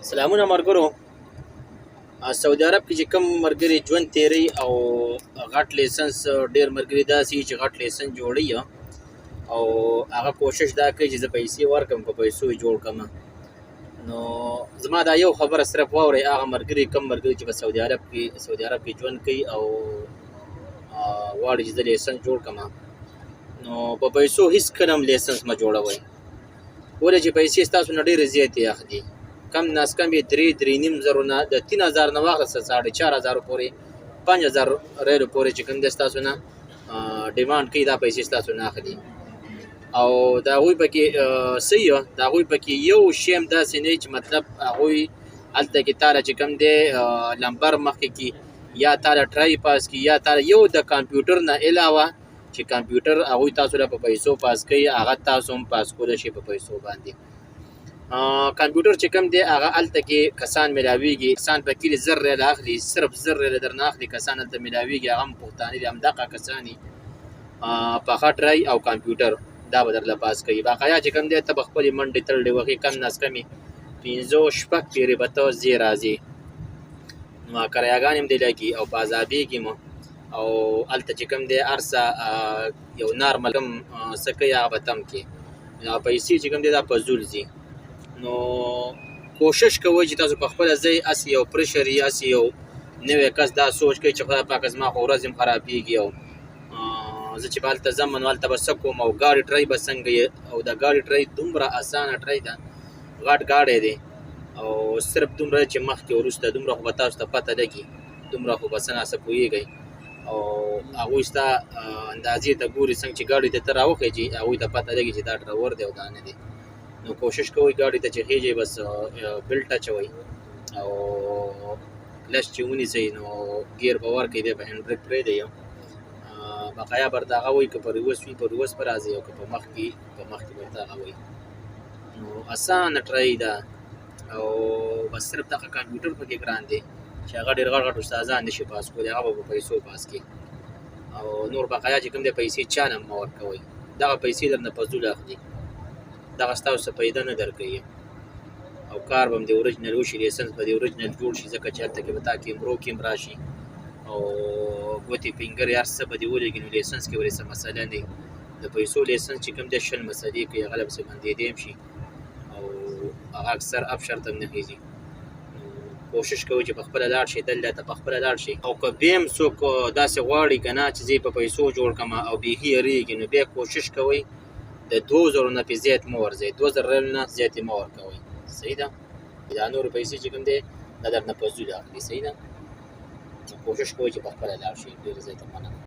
سلامونه مرګرو. سعودي عرب کې چې کوم مرګري ژوند تیری او غټ لیسنس ډیر مرګري داسي چې غټ لیسنس جوړي او هغه کوشش دا کوي چې زه پیسې ورکم په پیسو جوړ کړم. نو زما دا یو خبره صرف واوري، هغه مرګري کم مرګري چې په سعودي عرب کې ژوند کوي او واړي چې د لیسنس جوړ کړم، نو په پیسو هیڅ کلم لیسنس ما جوړوي. ولې چې پیسې تاسو نه ډېرې زیاتې اخلي. کم ناس کم یې 3.5 زرو نه د 3000 نه واخلسته 4000 پورې 5000 ریالو پورې چې کوم د تاسو نه ډیمانډ کوي، دا پیسې تاسو نه اخلي. او دا هغوی پکې صحیح دا هغوی پکې یو شی هم داسې نه چې مطلب هغوی هلته کې تاله چې کوم دی لمبر مخکې کې یا تاله ټرای پاس کې یا تاله یو د کمپیوټر نه علاوه چې کمپیوټر هغوی تاسو له په پیسو پاس کوي، هغه تاسو هم پاس کولی شئ په پیسو باندې. کمپیوټر چې کوم دی هغه هلته کې کسان ملاویږي، کسان پکې 1000 ریاله اخلي، صرف 1000 ریاله درنه اخلي کسان هلته ملاویږي، هغه هم پښتانه دي، همدغه کسان دي. پخه ټرای او کمپیوټر دا به درله پاس کوي. باقایا چې کوم دی ته به خپلې منډې تړلې وهې، کم ناز کمې 5-6 پیرې به ته ځې راځې، نو کرایهګانې هم دی لګي او په عذابېږي مو. او هلته چې کوم دی هر څه یو نارمل کوم څه کوي هغه به تم کې پیسې چې کوم دی دا په زول ځي. نو کوشش کوئ چې تاسو په خپله ځئ، هسې یو پرشر یي، هسې یو نوی کس دا سوچ کوي چې خدای پاکه زما خو ورځ هم خرابېږي او زه چې به هلته ځم نو هلته به څه کوم او ګاډي ټرای به څنګه یې. او د ګاډي ټرای دومره اسانه ټرای ده، غټ ګاډی دی او صرف دومره چې مخکې وروسته دومره خو به تاسو ته پته لګي، دومره خو به څه ناڅه پوهېږئ او هغوی ستا اندازې ته ګوري، څنګه چې ګاډي ته ته راوخېجي هغوی ته پته لګي چې دا ډرور دی او دا نه دی. نو کوشش کوئ ګاډي ته چې خېجئ بس بلټ اچوئ او کلچ چې ونیسئ نو ګیر به ورکئ، بیا به هینډ بریک پرېږدئ. بقایا به ورته هغه وایي که په ریورس وي په ریورس به راځئ او که په مخکې به ورته هغه وایي. نو اسانه ټرای ده او بس صرف دغه کمپیوټر پکې ګران دی چې هغه ډېر غټ استادان نشي پاس کولی، هغه به په پیسو پاس کړي. او نور بقایا چې کوم دی پیسې چا نه مه ورکوئ، دغه پیسې درنه په زول اخلي، دغه ستاسو څه پیدا نه درکوي. او کار به هم د اوریجنل وشي، لیسنس به د اوریجنل جوړ شي، ځکه چې هلته کې به تا کیمرو کې هم راشي او ګوتې فینګر هر څه به دې ولګي، نو لیسنس کې به څه مسله نه وي. د پیسو لیسنس چې کوم دی 20 مسلې کوي، هغه له پسې بندېدی هم شي او هغه اکثر اپ شرط هم نه خېږي. کوشش کوئ چې په خپله لاړ شئ، دلته ته په خپله لاړ شئ. او که بیا هم څوک داسې غواړي که نه چې زه یې په پیسو جوړ کړم او بیخي یېرېږي، نو بیا کوشش کوئ د 2000 نه پې زیات مه ورځئ، 2000 ریال نه زیاتې مه ورکوئ. صحیح ده؟ دا نورې پیسې چې کوم دی دا درنه په زول اخلي. صحیح ده؟ کوشش کوئ چې په خپله لاړ شئ. ډېر زیاته مننه.